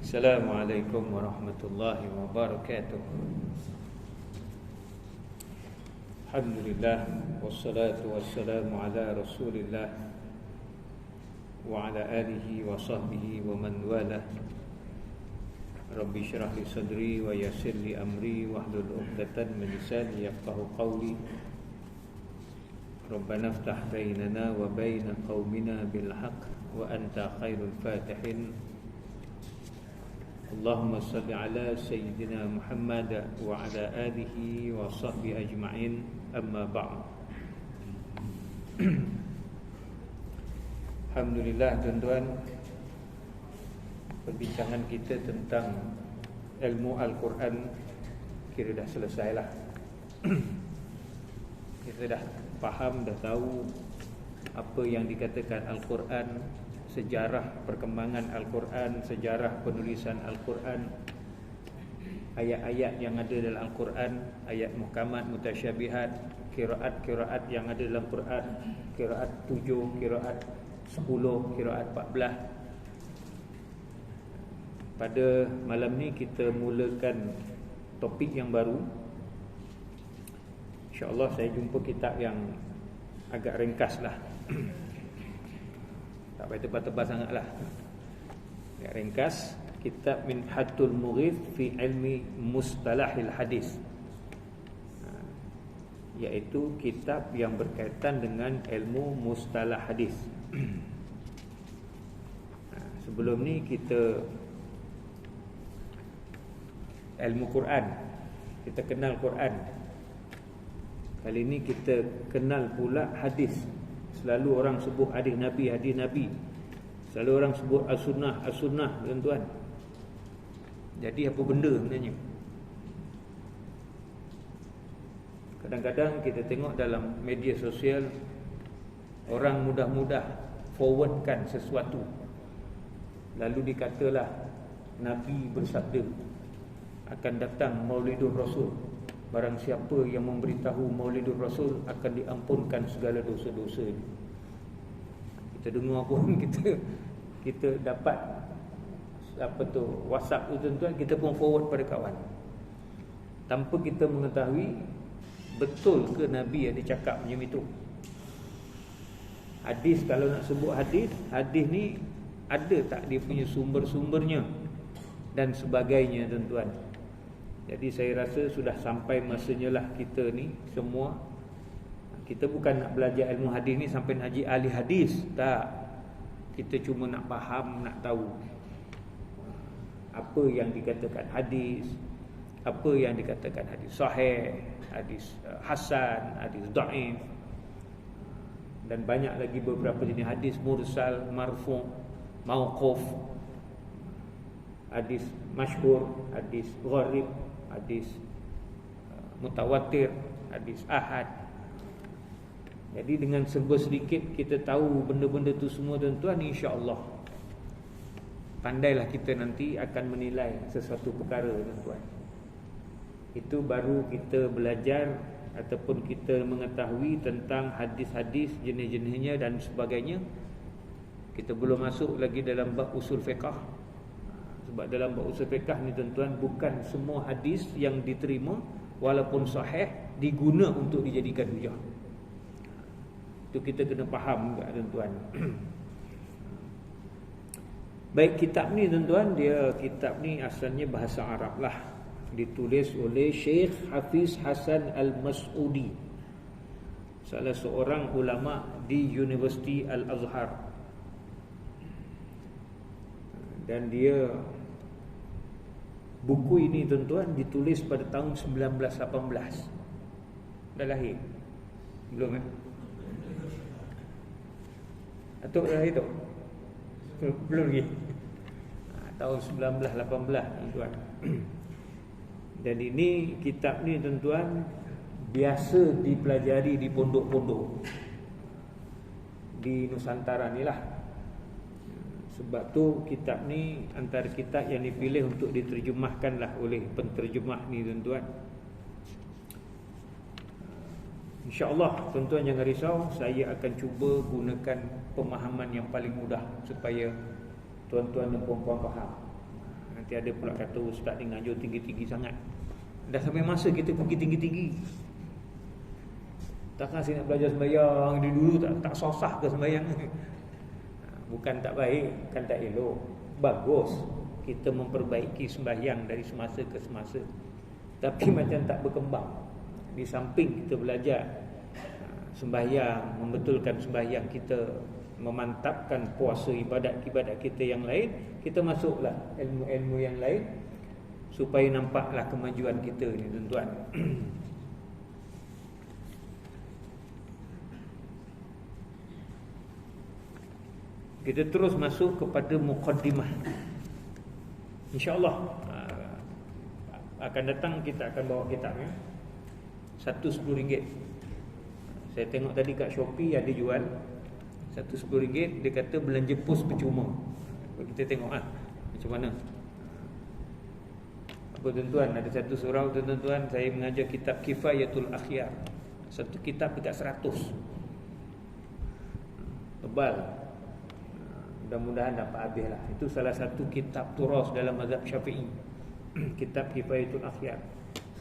Assalamualaikum warahmatullahi wabarakatuh. Alhamdulillah, wassalatu wassalamu ala Rasulillah wa ala alihi wa sahbihi wa man walah. Rabbi syrah li sadri wa yassir li amri wahlul 'uqdatan min lisani yafqahu qawli. Rabbana iftah bainana wa baina qaumina bil haqq wa anta khairul fatihin. Allahumma salli ala Sayyidina Muhammad wa ala alihi wa sahbihi ajma'in, amma ba'd. Alhamdulillah tuan-tuan, perbincangan kita tentang ilmu Al-Quran kira dah selesai lah. Kita dah faham, dah tahu apa yang dikatakan Al-Quran, sejarah perkembangan Al-Quran, sejarah penulisan Al-Quran, ayat-ayat yang ada dalam Al-Quran, ayat muhkamat, mutasyabihat, qiraat-qiraat yang ada dalam Quran, qiraat 7, qiraat 10, qiraat 14. Pada malam ni kita mulakan topik yang baru. InsyaAllah saya jumpa kitab yang agak ringkas lah. Tak payah tebal-tebal sangat lah. Agak ringkas. Kitab Minhatul Mughith fi ilmi mustalahil hadis, iaitu kitab yang berkaitan dengan ilmu mustalah hadis. Sebelum ni kita ilmu Quran, kita kenal Quran. Kali ni kita kenal pula hadis. Selalu orang sebut hadis Nabi, hadis Nabi. Selalu orang sebut as-sunnah, as-sunnah, tuan-tuan. Jadi apa benda sebenarnya? Kadang-kadang kita tengok dalam media sosial, orang mudah-mudah forwardkan sesuatu, lalu dikatalah Nabi bersabda akan datang Maulidur Rasul. Barang siapa yang memberitahu Maulidur Rasul akan diampunkan segala dosa-dosa. Kita dengar pun kita dapat WhatsApp tu tuan-tuan, kita pun forward pada kawan, tanpa kita mengetahui betul ke Nabi ada cakap macam itu. Hadis, kalau nak sebut hadis ni ada tak dia punya sumber-sumbernya dan sebagainya, tuan-tuan. Jadi saya rasa sudah sampai masanya lah kita ni semua. Kita bukan nak belajar ilmu hadis ni sampai nak jadi ahli hadis, tak. Kita cuma nak faham, nak tahu apa yang dikatakan hadis, apa yang dikatakan hadis sahih, hadis hasan, hadis dhaif, dan banyak lagi beberapa jenis hadis, mursal, marfu', mauquf, hadis masyhur, hadis gharib, hadis mutawatir, hadis ahad. Jadi dengan serba sedikit kita tahu benda-benda tu semua, tuan-tuan, insya-Allah pandailah kita nanti akan menilai sesuatu perkara, tuan-tuan. Itu baru kita belajar ataupun kita mengetahui tentang hadis-hadis, jenis-jenisnya dan sebagainya. Kita belum masuk lagi dalam bab usul fiqh. Sebab dalam bab usul fiqh ni, tuan-tuan, bukan semua hadis yang diterima walaupun sahih diguna untuk dijadikan hujah. Itu kita kena faham juga, tuan-tuan. Baik, kitab ni, tuan-tuan, kitab ni asalnya bahasa Arab lah. Ditulis oleh Syekh Hafiz Hasan Al-Mas'udi, salah seorang ulama di Universiti Al-Azhar. Dan buku ini, tuan-tuan, ditulis pada tahun 1918. Dah lahir? Belum atau dah lahir tu? Belum lagi. Tahun 1918, tuan-tuan. Dan ini, kitab ni, tuan-tuan, biasa dipelajari di pondok-pondok di Nusantara ni lah. Sebab tu kitab ni antara kitab yang dipilih untuk diterjemahkan lah oleh penterjemah ni, tuan-tuan. InsyaAllah, tuan-tuan jangan risau, saya akan cuba gunakan pemahaman yang paling mudah supaya tuan-tuan dan puan-puan faham. Nanti ada pula kata ustaz ni ngajar tinggi-tinggi sangat. Dah sampai masa kita pergi tinggi-tinggi. Takkan saya nak belajar sembahyang di dulu tak susah ke sembahyang ni. Bukan tak baik, kan tak elok. Bagus kita memperbaiki sembahyang dari semasa ke semasa. Tapi macam tak berkembang. Di samping kita belajar sembahyang, membetulkan sembahyang kita, memantapkan puasa, ibadat-ibadat kita yang lain, kita masuklah ilmu-ilmu yang lain supaya nampaklah kemajuan kita ni, tuan-tuan. Kita terus masuk kepada muqaddimah. InsyaAllah akan datang kita akan bawa kitab ya. Satu RM10. Saya tengok tadi kat Shopee ada jual satu RM10. Dia kata belanja pos percuma. Kita tengok macam mana. Apa tuan-tuan, ada satu surau tuan-tuan, saya mengajar kitab Kifayatul Akhyar. Satu kitab dekat 100. Tebal. Mudah-mudahan dapat habis lah. Itu salah satu kitab turas dalam mazhab Syafi'i. Kitab Kifayatul Akhyar.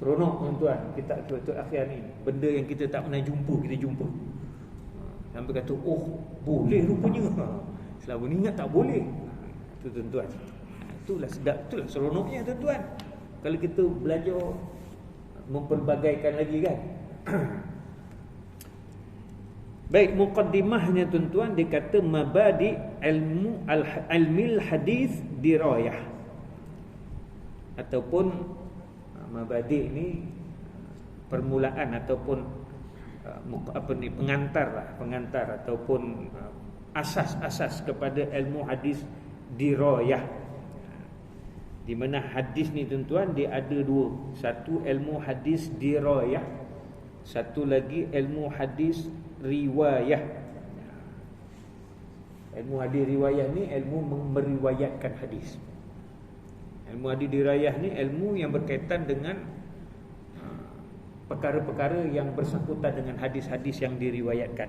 Seronok tuan-tuan, kitab Kifayatul Akhyar ni. Benda yang kita tak pernah jumpa, kita jumpa. Sampai kata, oh boleh rupanya. Selama ni ingat tak boleh. Itu tuan-tuan. Itulah sedap, itulah seronoknya tuan-tuan. Kalau kita belajar memperbagaikan lagi kan. Baik, muqaddimahnya tuan-tuan, dia kata mabadi ilmil hadis dirayah, ataupun mabadi ni permulaan ataupun pengantar ataupun asas-asas kepada ilmu hadis dirayah. Di mana hadis ni tuan-tuan dia ada dua. Satu ilmu hadis dirayah, satu lagi ilmu hadis riwayah. Ilmu hadis riwayah ni ilmu meriwayatkan hadis. Ilmu hadis dirayah ni ilmu yang berkaitan dengan perkara-perkara yang bersangkutan dengan hadis-hadis yang diriwayatkan.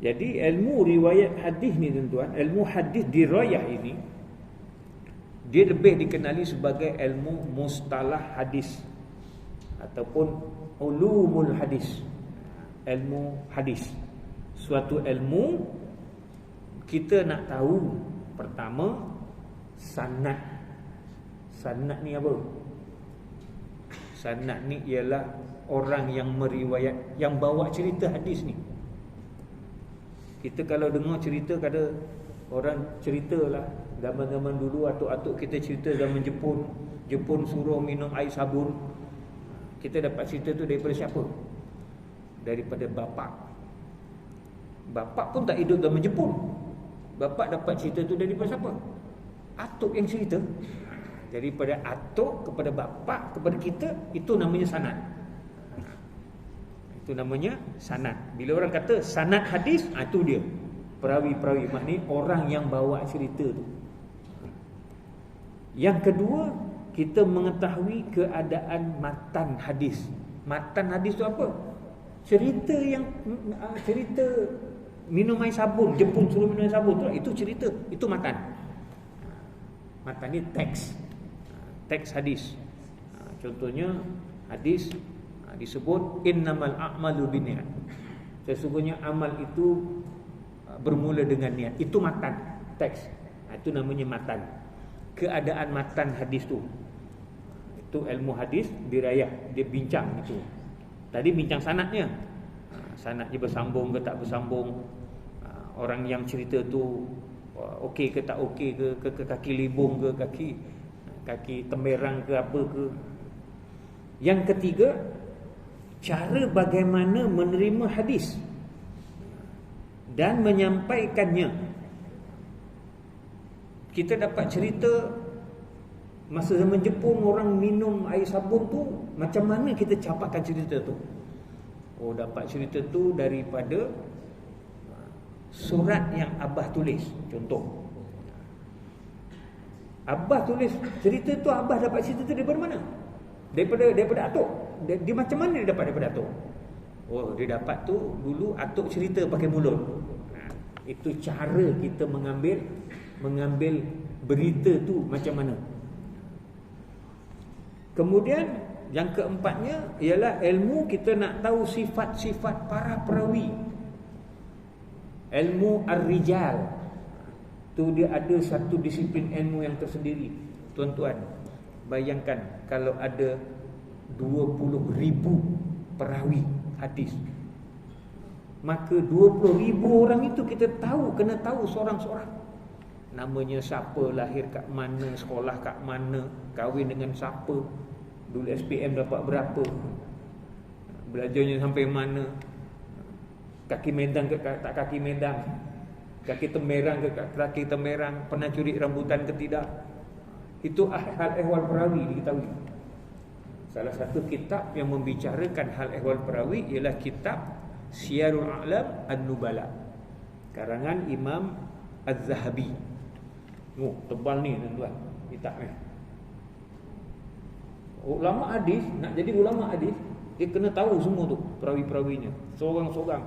Jadi ilmu riwayat hadis ni tuan-tuan, ilmu hadis dirayah ini dia lebih dikenali sebagai ilmu mustalah hadis ataupun ulumul hadis. Ilmu hadis, suatu ilmu kita nak tahu pertama sanad. Sanad ni apa? Sanad ni ialah orang yang meriwayat, yang bawa cerita hadis ni. Kita kalau dengar cerita, kada orang ceritalah zaman-zaman dulu, atuk-atuk kita cerita zaman Jepun suruh minum air sabun. Kita dapat cerita tu daripada siapa? Daripada bapa. Bapa pun tak hidup zaman Jepun. Bapa dapat cerita tu daripada siapa? Atuk yang cerita. Daripada atuk kepada bapa kepada kita, itu namanya sanad. Itu namanya sanad. Bila orang kata sanad hadis, itu dia. Perawi-perawi, maknanya orang yang bawa cerita tu. Yang kedua, kita mengetahui keadaan matan hadis. Matan hadis tu apa? Cerita minum air sabun, Jepun suruh minum air sabun tu, itu cerita, itu matan. Matan ni teks. Teks hadis. Contohnya hadis disebut innamal a'malu binniyat. Sesungguhnya amal itu bermula dengan niat. Itu matan, teks. Itu namanya matan. Keadaan matan hadis tu. Itu ilmu hadis dirayah, dia bincang itu. Tadi bincang sanadnya. Sanadnya bersambung ke tak bersambung. Orang yang cerita tu okey ke tak okey ke kaki libung ke kaki temerang ke apa ke. Yang ketiga, cara bagaimana menerima hadis dan menyampaikannya. Kita dapat cerita masa zaman Jepun orang minum air sabun tu, macam mana kita capatkan cerita tu? Oh, dapat cerita tu daripada surat yang Abah tulis. Contoh, Abah tulis cerita tu, Abah dapat cerita tu daripada mana? Daripada atuk. Dia macam mana dia dapat daripada atuk? Oh, dia dapat tu dulu atuk cerita pakai mulut. Itu cara kita mengambil berita tu macam mana. Kemudian yang keempatnya ialah ilmu kita nak tahu sifat-sifat para perawi. Ilmu ar-rijal tu dia ada satu disiplin ilmu yang tersendiri. Tuan-tuan, bayangkan kalau ada 20,000 perawi hadis, maka 20,000 orang itu kita tahu, kena tahu seorang-seorang. Namanya siapa, lahir kat mana, sekolah kat mana, kahwin dengan siapa, dulu SPM dapat berapa, belajarnya sampai mana, kaki medang ke tak kaki medang, kaki temerang ke kaki temerang, pernah curi rambutan ke tidak. Itu hal ehwal perawi diketahui. Salah satu kitab yang membicarakan hal ehwal perawi ialah kitab Syiarul A'lam An-Nubala, karangan Imam Az-Zahabi. Tebal ni tuan-tuan kitabnya. Ulama hadis, nak jadi ulama hadis, dia kena tahu semua tu perawi-perawinya, seorang-seorang.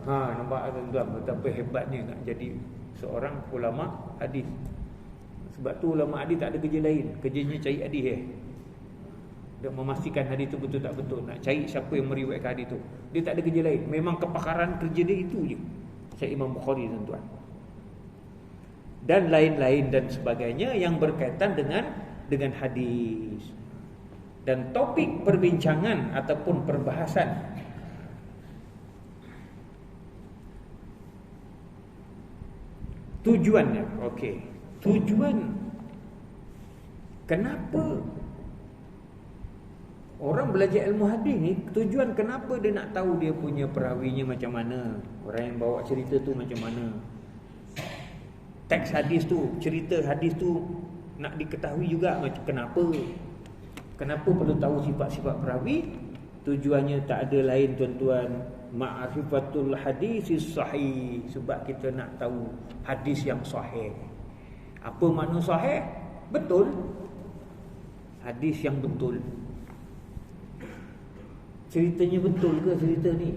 Nampak tuan-tuan betapa hebatnya nak jadi seorang ulama hadis. Sebab tu ulama hadis tak ada kerja lain, kerjanya cari hadis dia memastikan hadis tu betul tak betul, nak cari siapa yang meriwayatkan hadis tu. Dia tak ada kerja lain, memang kepakaran kerja dia itu je. Saya Imam Bukhari tuan-tuan. Dan lain-lain dan sebagainya yang berkaitan dengan hadis. Dan topik perbincangan ataupun perbahasan tujuannya, tujuan kenapa orang belajar ilmu hadis ni, tujuan kenapa dia nak tahu dia punya perawinya macam mana, orang yang bawa cerita tu macam mana, teks hadis tu, cerita hadis tu nak diketahui juga macam kenapa perlu tahu sifat-sifat perawi. Tujuannya tak ada lain tuan-tuan, ma'rifatul hadisis sahih, sebab kita nak tahu hadis yang sahih. Apa makna sahih? Betul. Hadis yang betul. Ceritanya betul ke cerita ni?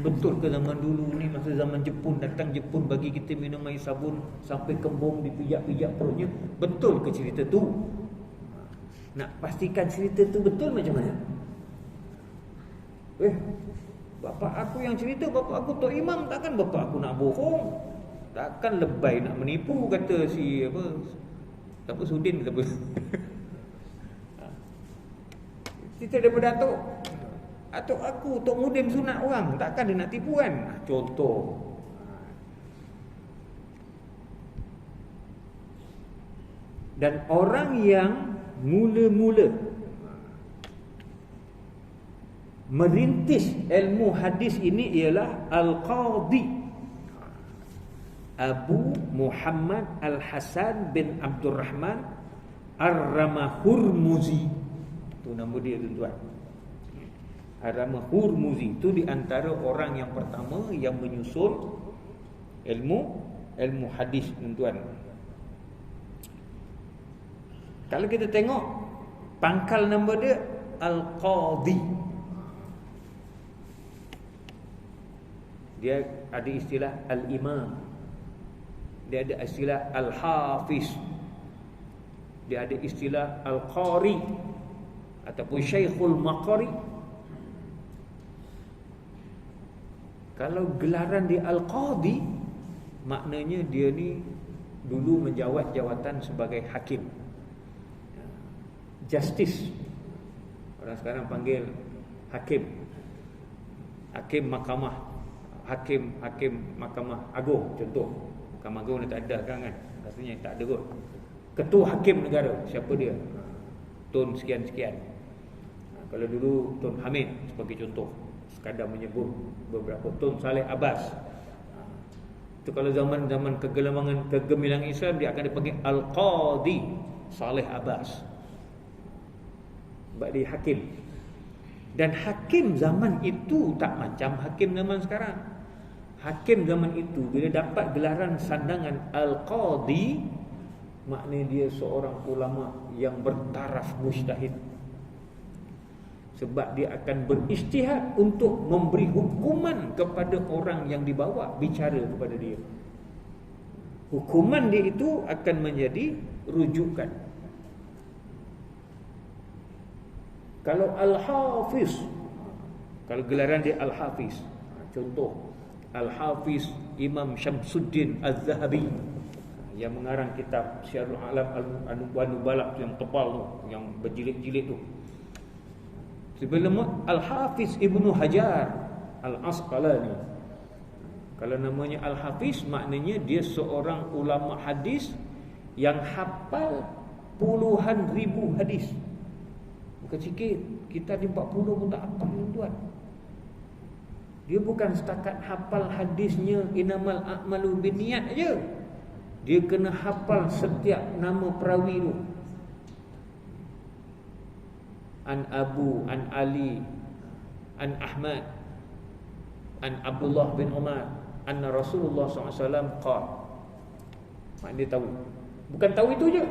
Betul ke zaman dulu ni, masa zaman Jepun, datang Jepun bagi kita minum air sabun sampai kembung dipijak-pijak perutnya? Betul ke cerita tu? Nak pastikan cerita tu betul macam mana? Bapak aku yang cerita, bapak aku Tok Imam, takkan bapak aku nak bohong, takkan lebay nak menipu, kata si apa Sudin ke apa. Cerita daripada Atuk aku, Tok Mudim sunat orang, takkan dia nak tipu kan? Contoh. Dan orang yang mula-mula merintis ilmu hadis ini ialah Al-Qadhi Abu Muhammad Al-Hasan bin Abdurrahman Ar-Ramahurmuzi. Itu nama dia tuan-tuan. Ar-Ramahurmuzi itu di antara orang yang pertama yang menyusun ilmu hadis tuan-tuan. Kalau kita tengok pangkal nama dia Al-Qadhi, dia ada istilah Al-Imam, dia ada istilah Al-Hafiz, dia ada istilah Al-Qari ataupun Syekhul Maqari. Kalau gelaran dia Al-Qadhi, maknanya dia ni dulu menjawat jawatan sebagai hakim, justice. Orang sekarang panggil hakim mahkamah, hakim mahkamah agung contoh. Mahkamah agung dah tak ada kan, rasanya tak ada kot. Ketua hakim negara, siapa dia? Tun sekian-sekian. Kalau dulu Tun Hamid sebagai contoh, sekadar menyebut beberapa. Tun Saleh Abbas, itu kalau zaman kegemilangan Islam, dia akan dipanggil Al-Qadhi Saleh Abbas, sebab dia hakim. Dan hakim zaman itu tak macam hakim zaman sekarang. Hakim zaman itu bila dapat gelaran sandangan Al-Qadhi, maknanya dia seorang ulama yang bertaraf mujtahid. Sebab dia akan berijtihad untuk memberi hukuman kepada orang yang dibawa bicara kepada dia. Hukuman dia itu akan menjadi rujukan. Kalau Al-Hafiz, kalau gelaran dia Al-Hafiz, contoh Al-Hafiz Imam Syamsuddin Az-Zahabi yang mengarang kitab Syiarul Alam An-Nubala yang tebal tu, yang berjilid-jilid tu. Sebelum Al-Hafiz Ibnu Hajar Al-Asqalani. Kalau namanya Al-Hafiz, maknanya dia seorang ulama hadis yang hafal puluhan ribu hadis. Bukan sikit, kita di 40 pun tak hafal, tuan. Dia bukan setakat hafal hadisnya innamal a'malu binniyat aja. Dia kena hafal setiap nama perawi tu. An Abu, an Ali, an Ahmad, an Abdullah bin Umar, anna Rasulullah SAW qala. Mak dia tahu. Bukan tahu itu je.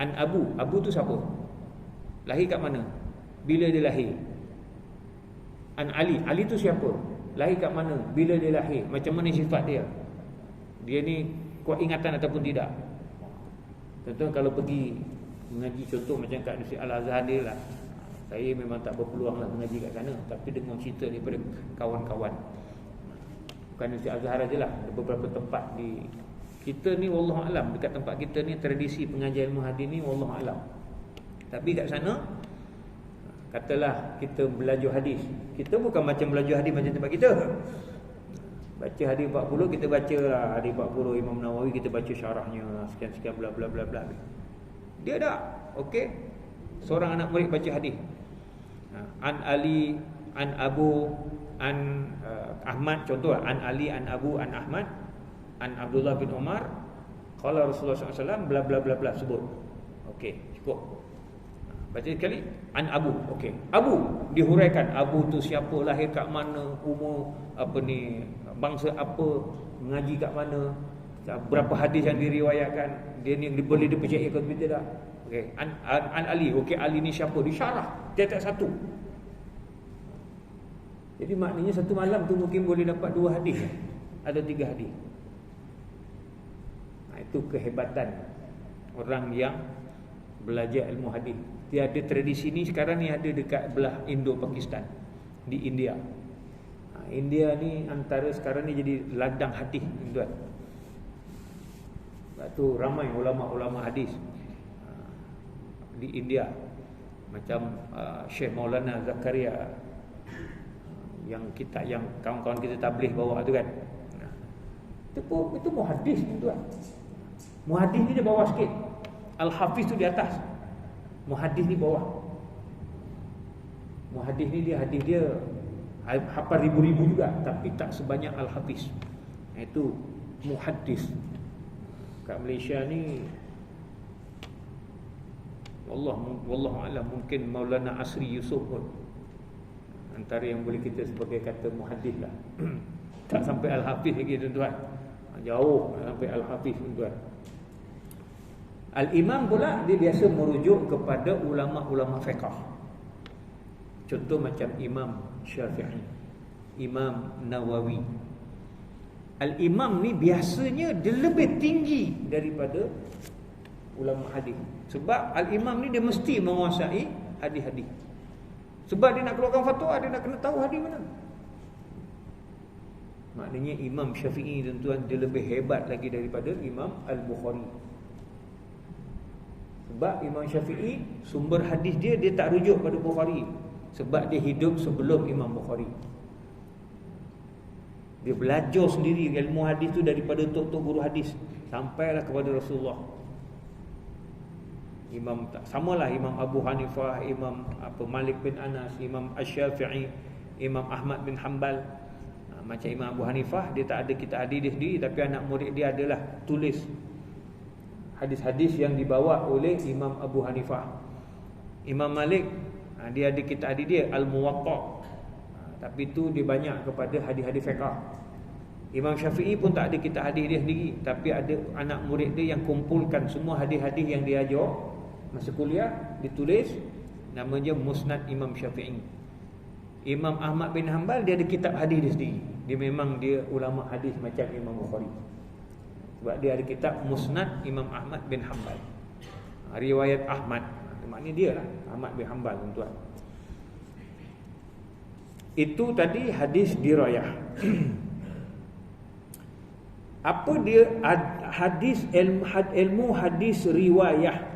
An Abu, Abu tu siapa? Lahir kat mana? Bila dia lahir? An Ali, Ali tu siapa? Lahir kat mana? Bila dia lahir? Macam mana sifat dia? Dia ni kuat ingatan ataupun tidak? Contoh kalau pergi mengaji, contoh macam kat Universiti Al-Azhar dia lah. Saya memang tak berpeluang lah mengaji kat sana, tapi dengar cerita daripada kawan-kawan. Bukan Universiti Al-Azhar je lah, ada beberapa tempat di kita ni, wallahualam, dekat tempat kita ni tradisi pengajian ilmu hadis ni wallahualam. Tapi kat sana, katalah kita belajar hadis, kita bukan macam belajar hadis macam tempat kita. Baca hadis 40, kita baca lah hadis 40 Imam Nawawi, kita baca syarahnya sekian-sekian bla bla bla bla. Dia tak, okey. Seorang anak murid baca hadis. An Ali, an Abu, an Ahmad, contoh an Ali, an Abu, an Ahmad, an Abdullah bin Umar, qala Rasulullah SAW bla bla bla bla, sebut. Okey, cukup. Baca sekali an Abu. Okey. Abu dihuraikan, Abu tu siapa, lahir kat mana, umur apa ni, bangsa apa, mengaji kat mana, berapa hadis yang diriwayatkan, dia ni boleh dipercayai ke tidak. Okey, an Ali. Okey, Ali ni siapa? Disyarah tiap-tiap satu. Jadi maknanya satu malam tu mungkin boleh dapat 2 hadis, ada 3 hadis. Itu kehebatan orang yang belajar ilmu hadis. Tiada tradisi ni sekarang ni ada dekat belah Indo-Pakistan, di India. India ni antara sekarang ni jadi ladang hadis, tuan. Sebab tu ramai ulama-ulama hadis di India, macam Syekh Maulana Zakaria yang kita, yang kawan-kawan kita tabligh bawa tu kan. Itu muhaddis tuan. Muhaddis ni dia bawah sikit. Al-Hafiz tu di atas. Muhaddis ni bawah. Muhaddis ni dia hadis dia hafal ribu-ribu juga, tapi tak sebanyak Al-Hafiz. Itu muhaddis. Kat Malaysia ni wallahu alam, mungkin Maulana Asri Yusof pun antara yang boleh kita sebagai kata muhaddis lah. Tak sampai Al-Hafiz lagi tuan-tuan. Jauh sampai Al-Hafiz tuan-tuan. Al-Imam pula dia biasa merujuk kepada ulama-ulama fiqh. Contoh macam Imam Syafi'i, Imam Nawawi. Al-Imam ni biasanya dia lebih tinggi daripada ulama hadis. Sebab Al-Imam ni dia mesti menguasai hadis-hadis. Sebab dia nak keluarkan fatwa, dia nak kena tahu hadis mana. Maknanya Imam Syafi'i tuan-tuan dia lebih hebat lagi daripada Imam Al-Bukhari. Sebab Imam Syafi'i sumber hadis dia tak rujuk pada Bukhari, sebab dia hidup sebelum Imam Bukhari. Dia belajar sendiri ilmu hadis tu daripada tok-tok guru hadis sampailah kepada Rasulullah. Imam tak samalah Imam Abu Hanifah, Imam Malik bin Anas, Imam Asy-Syafi'i, Imam Ahmad bin Hanbal. Macam Imam Abu Hanifah, dia tak ada kitab hadis dia sendiri, tapi anak murid dia adalah tulis hadis-hadis yang dibawa oleh Imam Abu Hanifah. Imam Malik, dia ada kitab hadis dia Al-Muwatta, tapi itu dia banyak kepada hadis-hadis fiqh. Imam Syafi'i pun tak ada kitab hadis dia sendiri, tapi ada anak murid dia yang kumpulkan semua hadis-hadis yang dia ajar masa kuliah, ditulis, namanya Musnad Imam Syafi'i. Imam Ahmad bin Hanbal dia ada kitab hadis dia sendiri. Dia memang dia ulama hadis macam Imam Bukhari. Sebab dia ada kitab Musnad Imam Ahmad bin Hanbal, riwayat Ahmad. Maknanya dia lah Ahmad bin Hanbal, tuan-tuan. Itu tadi hadis dirayah. Apa dia hadis, ilmu hadis riwayah?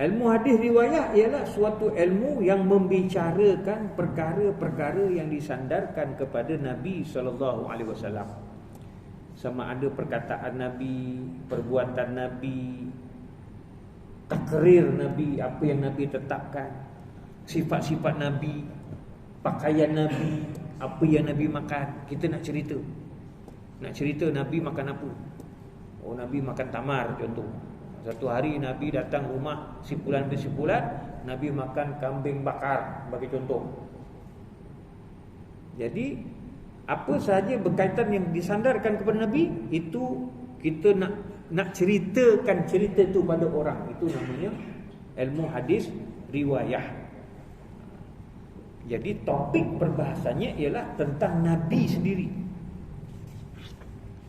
Ilmu hadis riwayah ialah suatu ilmu yang membicarakan perkara-perkara yang disandarkan kepada Nabi SAW. Sama ada perkataan Nabi, perbuatan Nabi, takrir Nabi, apa yang Nabi tetapkan, sifat-sifat Nabi, pakaian Nabi, apa yang Nabi makan. Kita nak cerita Nabi makan apa. Oh, Nabi makan tamar contoh. Satu hari Nabi datang rumah simpulan bersimpulan, Nabi makan kambing bakar bagi contoh. Jadi apa sahaja berkaitan yang disandarkan kepada Nabi, itu kita nak ceritakan cerita itu pada orang. Itu namanya ilmu hadis riwayah. Jadi topik perbahasannya ialah tentang Nabi sendiri.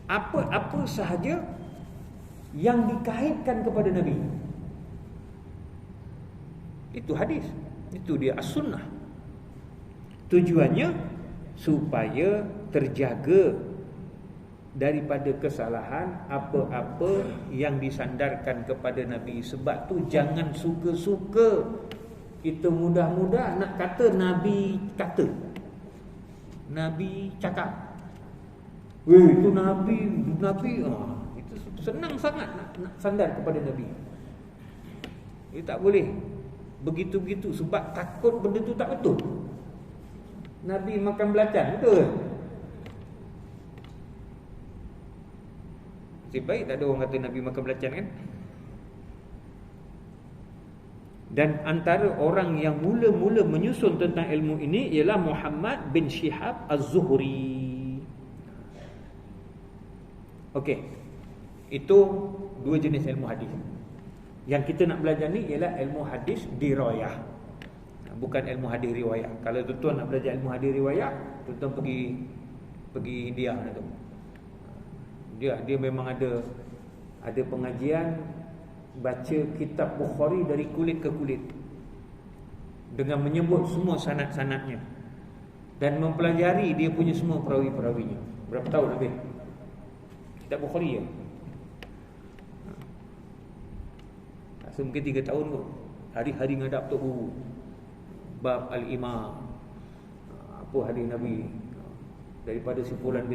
Apa sahaja yang dikaitkan kepada Nabi, itu hadis. Itu dia as-sunnah. Tujuannya supaya terjaga daripada kesalahan apa-apa yang disandarkan kepada Nabi. Sebab tu jangan suka-suka kita mudah-mudah nak kata Nabi kata, Nabi cakap, itu Nabi itu senang sangat nak sandar kepada Nabi. Itu tak boleh begitu-begitu, sebab takut benda tu tak betul. Nabi makan belacan, betul? Nasib baik tak ada orang kata Nabi makan belacan, kan? Dan antara orang yang mula-mula menyusun tentang ilmu ini ialah Muhammad bin Shihab Az-Zuhri. Okey. Itu dua jenis ilmu hadis. Yang kita nak belajar ni ialah ilmu hadis dirayah, bukan ilmu hadis riwayat. Kalau tuan-tuan nak belajar ilmu hadis riwayat, tuan-tuan pergi India tu. Dia memang ada pengajian baca kitab Bukhari dari kulit ke kulit, dengan menyebut semua sanad-sanadnya dan mempelajari dia punya semua perawi-perawinya. Berapa tahun lebih kitab Bukhari ya? So, mungkin 3 tahun kot. Hari-hari ngadap tu bab al-imam, apa hadis Nabi, daripada simpulan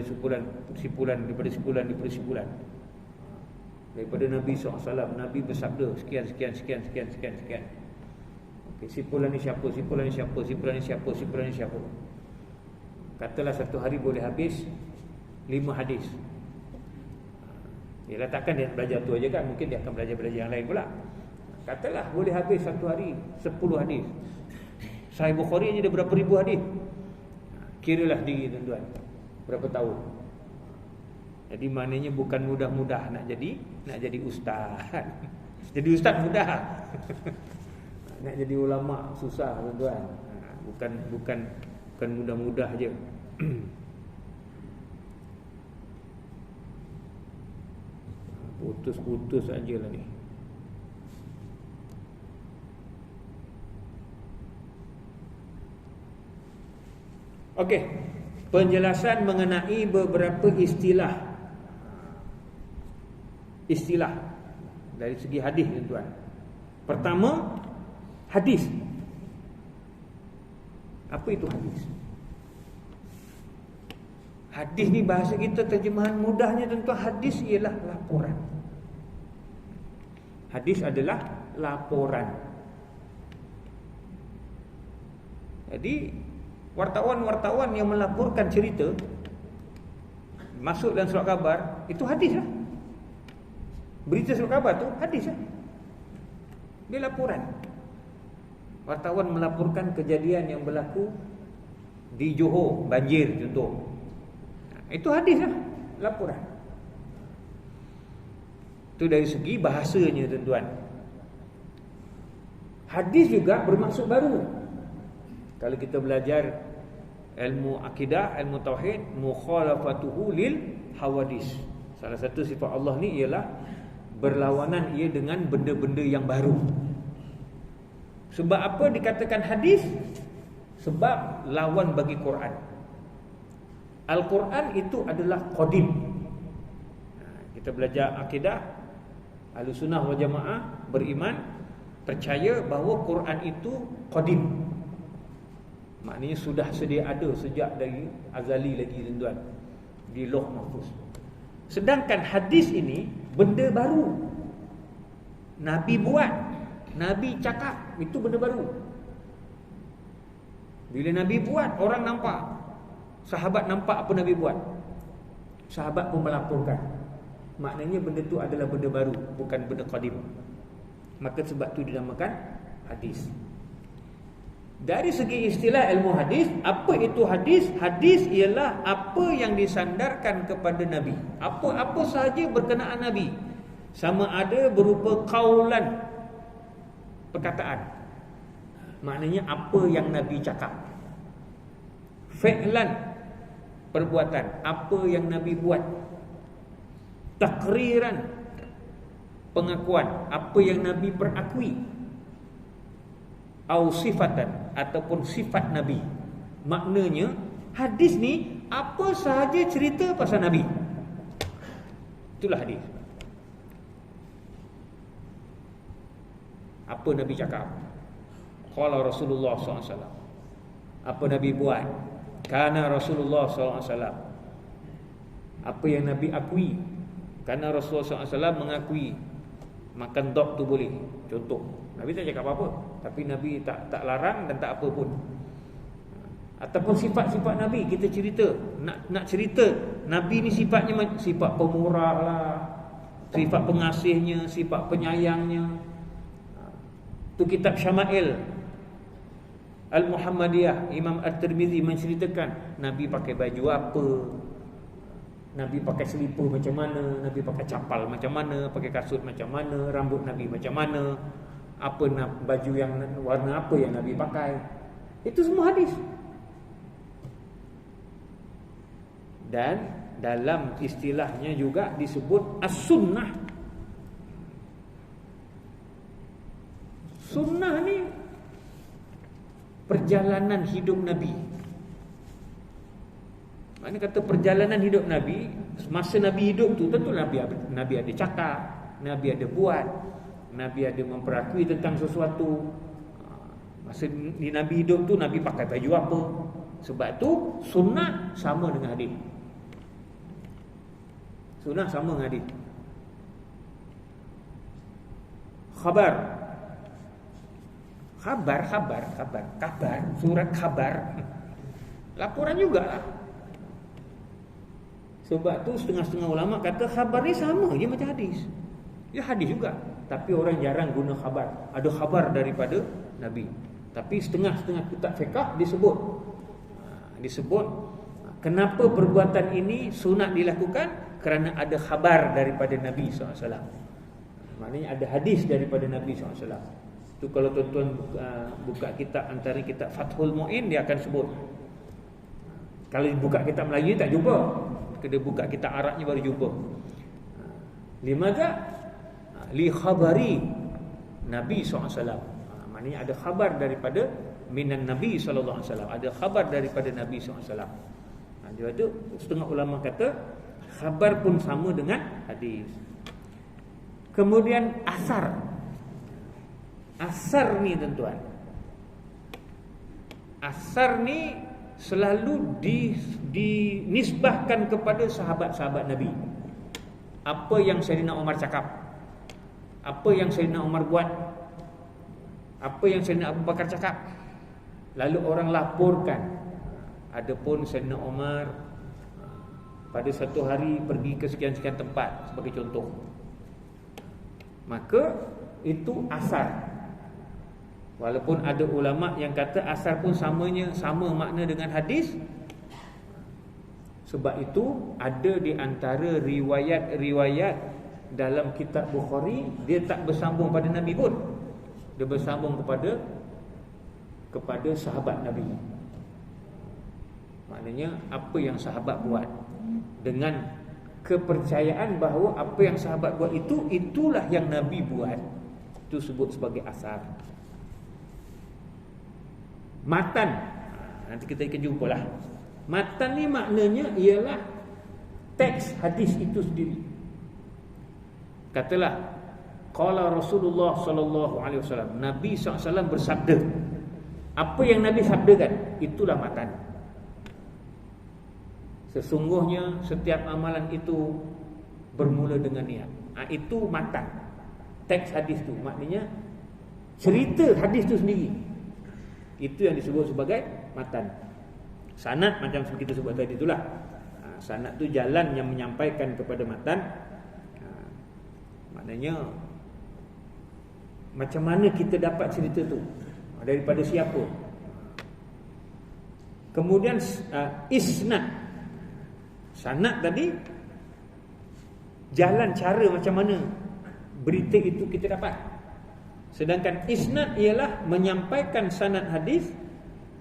daripada Nabi SAW. Nabi bersabda sekian. Okey, simpulan ni siapa? Katalah satu hari boleh habis 5 hadis. Yalah, takkan dia belajar tu aja kan, mungkin dia akan belajar yang lain pula. Katalah boleh habis satu hari 10 hadis. Sahih Bukhari ni ada berapa ribu hadis? Kiralah diri tuan-tuan, berapa tahun. Jadi maknanya bukan mudah-mudah nak jadi ustaz. Jadi ustaz mudah. Nak jadi ulama susah tuan-tuan. Bukan mudah-mudah je. Putus-putus ajalah ni. Okey, penjelasan mengenai beberapa istilah dari segi hadis tuan-tuan. Pertama, hadis. Apa itu hadis? Hadis ni bahasa kita terjemahan mudahnya tuan-tuan, hadis ialah laporan. Hadis adalah laporan. Jadi wartawan-wartawan yang melaporkan cerita masuk dalam surat khabar, itu hadis lah. Berita surat khabar tu hadis lah. Dia laporan. Wartawan melaporkan kejadian yang berlaku di Johor, banjir contoh. Itu hadis lah, laporan. Itu dari segi bahasanya tuan-tuan. Hadis juga bermaksud baru. Kalau kita belajar ilmu akidah, ilmu tauhid, mukhalafatuhu lil hawadis. Salah satu sifat Allah ni ialah berlawanan ia dengan benda-benda yang baru. Sebab apa dikatakan hadis? Sebab lawan bagi Quran. Al-Quran itu adalah qadim. Kita belajar akidah Ahlussunnah wal Jamaah, beriman, percaya bahawa Quran itu qadim. Maknanya sudah sedia ada sejak dari azali lagi, tuan-tuan, di Lauh Mahfuz. Sedangkan hadis ini benda baru. Nabi buat, Nabi cakap, itu benda baru. Bila Nabi buat, orang nampak. Sahabat nampak apa Nabi buat. Sahabat pun melaporkan. Maknanya benda tu adalah benda baru, bukan benda qadim. Maka sebab tu dinamakan hadis. Dari segi istilah ilmu hadis, apa itu hadis? Hadis ialah apa yang disandarkan kepada Nabi. Apa-apa sahaja berkenaan Nabi. Sama ada berupa qaulan, perkataan. Maknanya apa yang Nabi cakap. Fi'lan, perbuatan, apa yang Nabi buat. Takriran, pengakuan, apa yang Nabi perakui. Au sifatan, ataupun sifat Nabi. Maknanya hadis ni apa sahaja cerita pasal Nabi. Itulah hadis. Apa Nabi cakap? Qala Rasulullah SAW. Apa Nabi buat? Kana Rasulullah SAW. Apa yang Nabi akui? Karena Rasulullah SAW mengakui makan dog tu boleh. Contoh, Nabi tak cakap apa-apa, tapi Nabi tak larang dan tak apa pun. Ataupun sifat-sifat Nabi kita cerita, nak cerita Nabi ni sifatnya sifat pemurah lah, sifat pengasihnya, sifat penyayangnya. Tu kitab Syama'il Al-Muhammadiyah, Imam At-Tirmizi menceritakan Nabi pakai baju apa, Nabi pakai selipar macam mana, Nabi pakai capal macam mana, pakai kasut macam mana, rambut Nabi macam mana, apa baju yang warna apa yang Nabi pakai. Itu semua hadis. Dan dalam istilahnya juga disebut as-sunnah. Sunnah ni perjalanan hidup Nabi. Maknanya kata perjalanan hidup Nabi, masa Nabi hidup tu tentu Nabi ada cakap, Nabi ada buat, Nabi ada memperakui tentang sesuatu. Masa di Nabi hidup tu Nabi pakai baju apa. Sebab tu sunnah sama dengan hadis. Sunnah sama dengan hadis. Khabar, surat khabar, laporan jugalah. Sebab tu setengah-setengah ulama kata khabar ni sama je macam hadis. Ya hadis juga, tapi orang jarang guna khabar. Ada khabar daripada Nabi. Tapi setengah-setengah kitab fiqh disebut kenapa perbuatan ini sunat dilakukan, kerana ada khabar daripada Nabi SAW. Maknanya ada hadis daripada Nabi SAW. Tu kalau tuan-tuan buka kitab, antara kitab Fathul Mu'in, dia akan sebut. Kalau buka kitab Melayu tak jumpa, kena buka kitab Arabnya baru jumpa. Limadha? Li khabari Nabi SAW. Maknanya ada khabar daripada minan Nabi SAW. Ada khabar daripada Nabi SAW. Jadi itu setengah ulama kata khabar pun sama dengan hadis. Kemudian asar. Asar ni tuan-tuan, asar ni selalu dinisbahkan kepada sahabat-sahabat Nabi. Apa yang Sayyidina Umar cakap, apa yang Sayyidina Umar buat, apa yang Sayyidina Abu Bakar cakap, lalu orang laporkan. Adapun Sayyidina Umar pada satu hari pergi ke sekian-sekian tempat sebagai contoh, maka itu asar. Walaupun ada ulama yang kata asar pun sama makna dengan hadis. Sebab itu ada di antara riwayat-riwayat dalam kitab Bukhari, dia tak bersambung pada Nabi pun. Dia bersambung kepada sahabat Nabi. Maknanya apa yang sahabat buat dengan kepercayaan bahawa apa yang sahabat buat itulah yang Nabi buat. Itu sebut sebagai asar. Matan, nanti kita akan jumpalah. Matan ni maknanya ialah teks hadis itu sendiri. Katalah qala Rasulullah sallallahu alaihi wasallam, Nabi SAW bersabda. Apa yang Nabi sabdakan, itulah matan. Sesungguhnya setiap amalan itu bermula dengan niat. Itu matan. Teks hadis tu maknanya cerita hadis tu sendiri. Itu yang disebut sebagai matan. Sanad macam kita sebut tadi itulah. Sanad tu jalan yang menyampaikan kepada matan. Maknanya macam mana kita dapat cerita tu, daripada siapa. Kemudian isnad. Sanad tadi jalan cara macam mana berita itu kita dapat. Sedangkan isnad ialah menyampaikan sanad hadis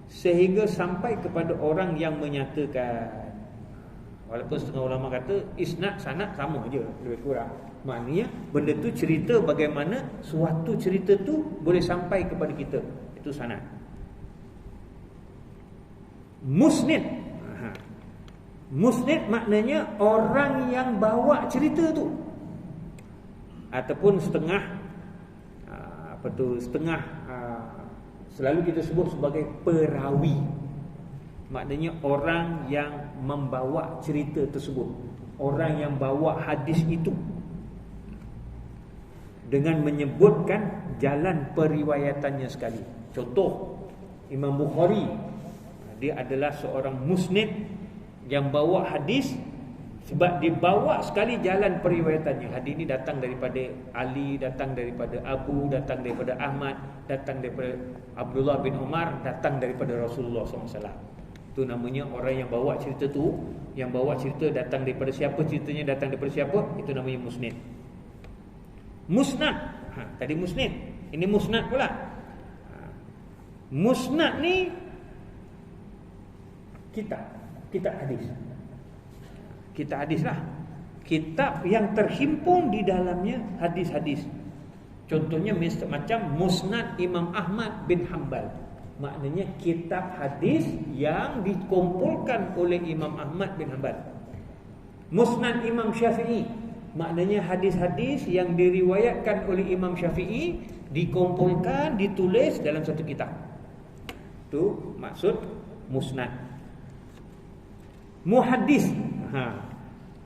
sehingga sampai kepada orang yang menyatakan. Walaupun setengah ulama kata isnad sanad sama aja, lebih kurang. Maknanya benda tu cerita bagaimana suatu cerita tu boleh sampai kepada kita. Itu sanad. Musnid. Musnid maknanya orang yang bawa cerita tu. Ataupun setengah selalu kita sebut sebagai perawi. Maknanya orang yang membawa cerita tersebut, orang yang bawa hadis itu, dengan menyebutkan jalan periwayatannya sekali. Contoh, Imam Bukhari, dia adalah seorang musnid yang bawa hadis sebab dia bawa sekali jalan periwayatannya. Hadis ini datang daripada Ali, datang daripada Abu, datang daripada Ahmad, datang daripada Abdullah bin Umar, datang daripada Rasulullah SAW. Itu namanya orang yang bawa cerita tu. Yang bawa cerita datang daripada siapa, ceritanya datang daripada siapa, itu namanya musnid. Musnad, tadi musnid, ini musnad pula. Musnad ni kitab hadis. Kitab hadis lah. Kitab yang terhimpun di dalamnya hadis-hadis. Contohnya macam Musnad Imam Ahmad bin Hanbal. Maknanya kitab hadis yang dikumpulkan oleh Imam Ahmad bin Hanbal. Musnad Imam Syafi'i, maknanya hadis-hadis yang diriwayatkan oleh Imam Syafi'i dikumpulkan, ditulis dalam satu kitab. Itu maksud musnad. Muhaddis.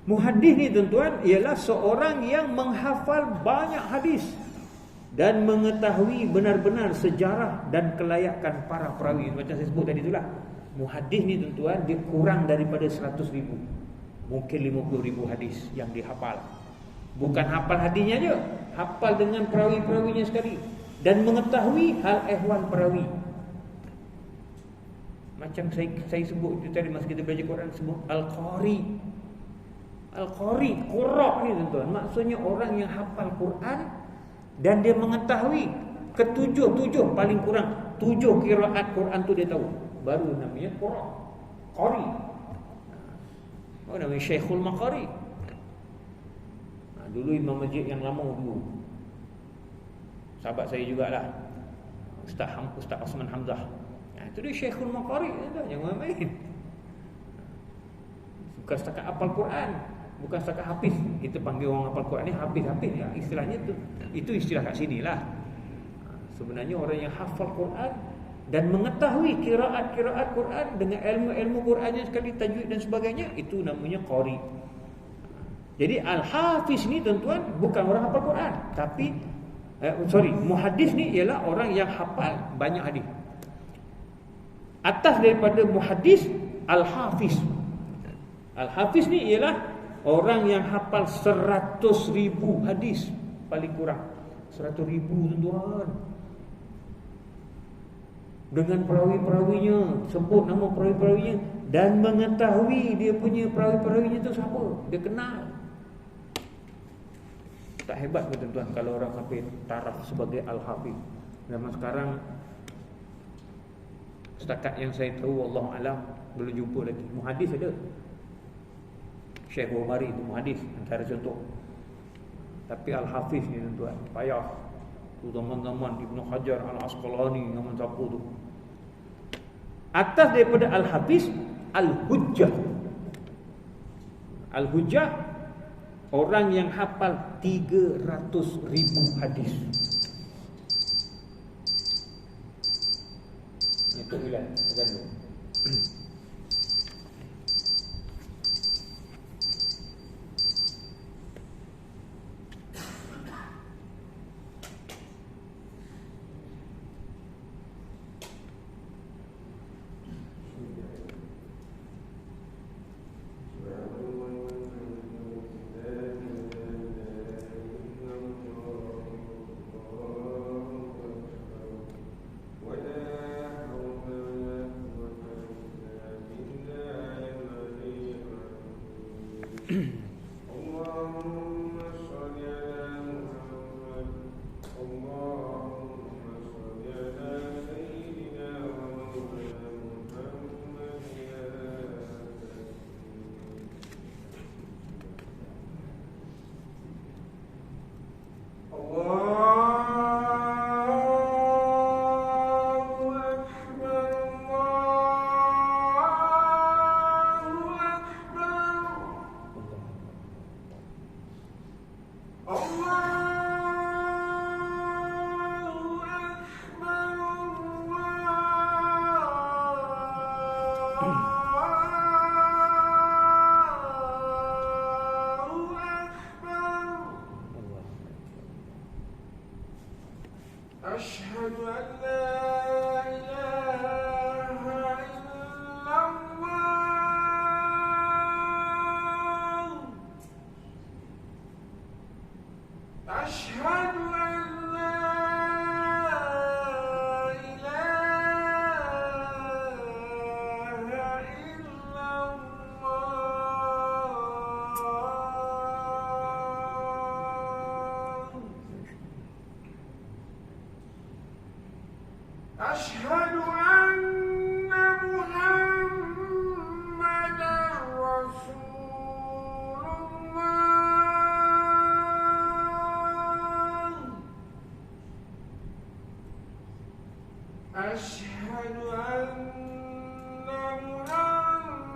Muhaddis ni tuan-tuan ialah seorang yang menghafal banyak hadis dan mengetahui benar-benar sejarah dan kelayakan para perawi. Macam saya sebut tadi itulah. Muhaddis ni tuan-tuan dia kurang daripada 100,000. Mungkin 50,000 hadis yang dihafal. Bukan hafal hadisnya je, hafal dengan perawi-perawinya sekali dan mengetahui hal ehwal perawi. Macam saya sebut tadi masa kita belajar Quran, sebut Al-Qari. Al-Qari, qurra ni tuan-tuan, maksudnya orang yang hafal Quran dan dia mengetahui ketujuh paling kurang 7 qiraat Quran tu dia tahu. Baru namanya qurra. Qari. Namanya Syekhul Maqari. Dulu imam masjid yang lama dulu, sahabat saya jugalah, Ustaz Osman Hamzah. Itu dia Syekhul Maqari, jangan main. Bukan setakat hafal Quran, bukan setakat hafiz. Kita panggil orang hafal Quran ni hafiz ya, istilahnya tu. Itu istilah kat sinilah. Sebenarnya orang yang hafal Quran dan mengetahui qiraat Quran dengan ilmu-ilmu Qurannya sekali, tajwid dan sebagainya, itu namanya qari. Jadi al-hafiz ni tuan-tuan bukan orang hafal Quran, tapi muhaddis ni ialah orang yang hafal banyak hadis. Atas daripada muhaddis, al-hafiz. Al-hafiz ni ialah orang yang hafal 100,000 hadis paling kurang. 100,000 tuan-tuan. Dengan perawi-perawinya, sebut nama perawi-perawinya dan mengetahui dia punya perawi-perawinya tu siapa, dia kenal. Tak hebat ke tuan-tuan kalau orang sampai taraf sebagai al-hafiz. Zaman sekarang setakat yang saya tahu, wallahu alam, belum jumpa lagi. Muhaddis ada Syekh Bukhari itu hadis antara contoh. Tapi Al-Hafiz ni tuan-tuan, payah. Tu zaman-zaman Ibnu Hajar Al-Asqalani zaman siapa tu. Atas daripada Al-Hafiz, Al-Hujjah. Al-Hujjah orang yang hafal 300,000 hadis. Itu bilang bukan tu. أشهد أن لا إله إلا الله أشهد أن لا إله إلا الله أشهد أن محمدًا رسول الله أشهد أن محمدًا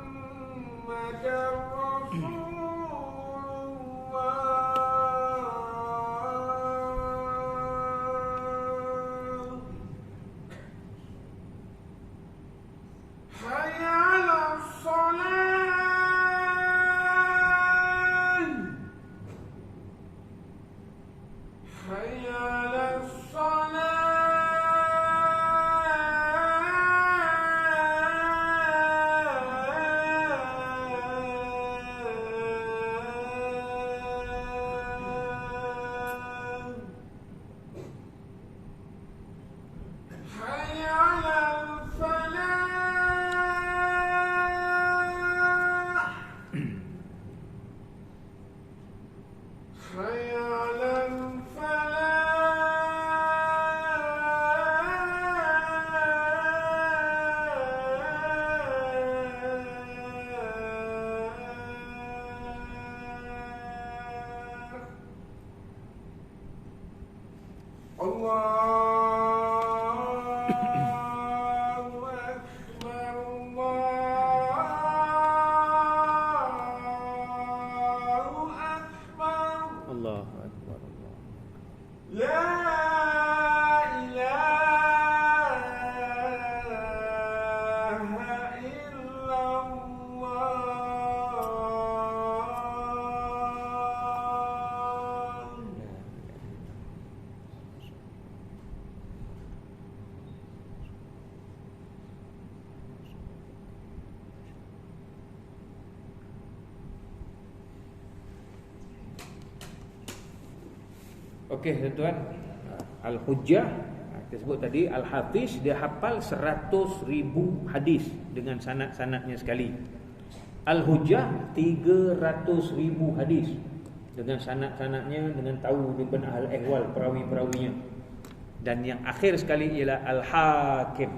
رسول الله حي على الصلاة حي على الصلاة حي على الفلاح حي على الفلاح الله أكبر الله أكبر Allahu Akbar. لا إله إلا الله Okey tuan-tuan, Al-Hujjah kita sebut tadi, Al-Hafiz dia hafal 100,000 hadis dengan sanad-sanadnya sekali. Al-Hujjah 300,000 hadis dengan sanad-sanadnya, dengan tahu daripada ahwal perawi-perawinya. Dan yang akhir sekali ialah Al-Hakim.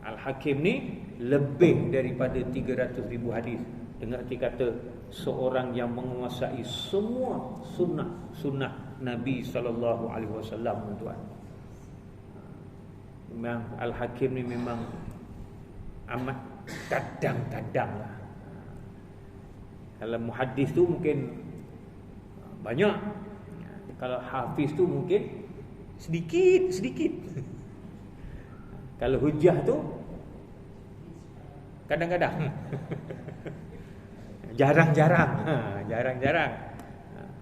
Al-Hakim ni lebih daripada 300,000 hadis. dengan arti kata seorang yang menguasai semua sunnah Nabi SAW, tuan. Memang Al-Hakim ni memang amat kadang-kadang lah. Kalau muhaddis tu mungkin banyak, kalau hafiz tu mungkin sedikit. Kalau hujah tu kadang-kadang jarang-jarang.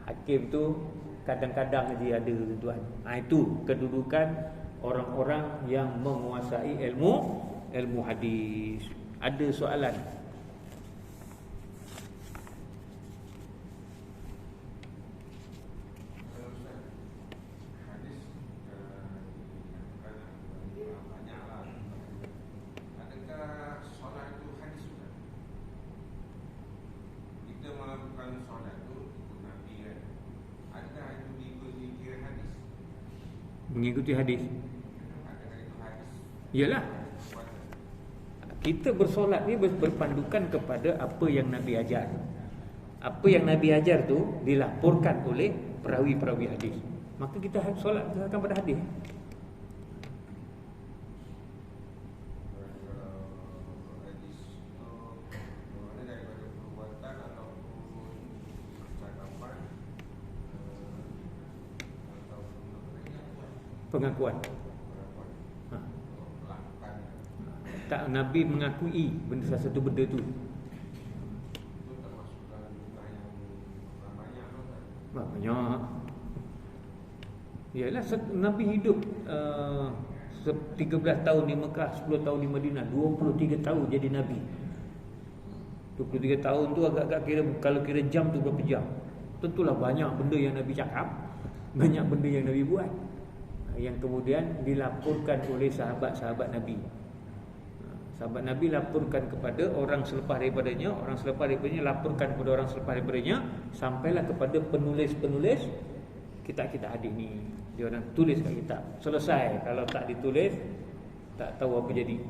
Hakim tu kadang-kadang dia ada, tuan. Itu kedudukan orang-orang yang menguasai ilmu hadis. Ada soalan? Mengikuti hadis. Yalah. Kita bersolat ni berpandukan kepada apa yang Nabi ajar. Apa yang Nabi ajar tu dilaporkan oleh perawi-perawi hadis. Maka kita solat berdasarkan pada hadis. Pengakuan. Tak, Nabi mengakui benda salah satu benda tu. Banyak. Yalah, Nabi hidup 13 tahun di Mekah, 10 tahun di Madinah, 23 tahun jadi Nabi. 23 tahun tu agak-agak kira, kalau kira jam tu berapa jam. Tentulah banyak benda yang Nabi cakap, banyak benda yang Nabi buat, yang kemudian dilaporkan oleh sahabat-sahabat Nabi. Sahabat Nabi laporkan kepada orang selepas daripadanya, orang selepas daripadanya laporkan kepada orang selepas daripadanya, sampailah kepada penulis-penulis kitab-kitab hadis ni. Dia orang tulis kat kitab. Selesai. Kalau tak ditulis, tak tahu apa jadi.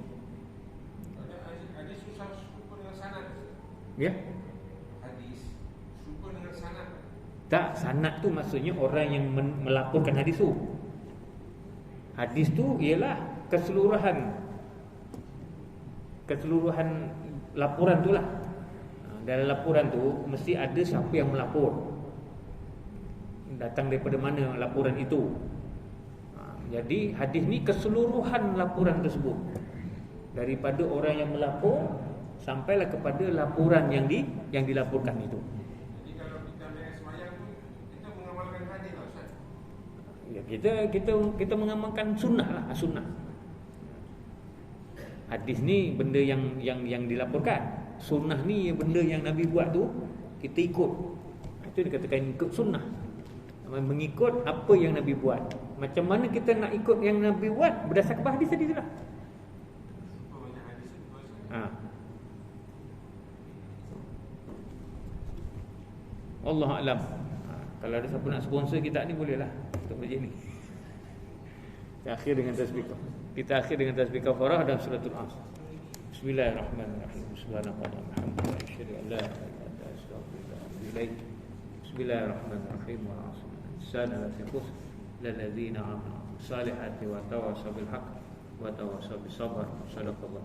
Hadis susah serupa dengan sanad. Ya? Hadis serupa dengan sanad. Tak, sanad tu maksudnya orang yang melaporkan hadis tu. Hadis tu ialah keseluruhan laporan tu lah. Dalam laporan tu mesti ada siapa yang melapor, datang daripada mana laporan itu. Jadi hadis ni keseluruhan laporan tersebut, daripada orang yang melapor sampailah kepada laporan yang dilaporkan itu. Jadi kalau kita beres sembahyang tu, kita mengamalkan hadis lah, Ustaz. Ya, kita mengamalkan sunnah lah, sunnah. Hadis ni benda yang dilaporkan. Sunnah ni benda yang Nabi buat tu kita ikut. Itu dikatakan ikut sunnah. Mengikut apa yang Nabi buat. Macam mana kita nak ikut yang Nabi buat? Berdasarkan hadis tadi tu lah. Allah alam. Kalau ada siapa nak sponsor kita ni boleh lah untuk majlis ni. Kita akhir dengan tasbih kafarah dan suratul As. Bismillahirrahmanirrahim. Subhanallah. Bismillahirrahmanirrahim. Wa sallallahu alaihi lilladzina amanu salihati wa tawassaw bil haqq wa tawassaw bis sabr. Sadaqallah.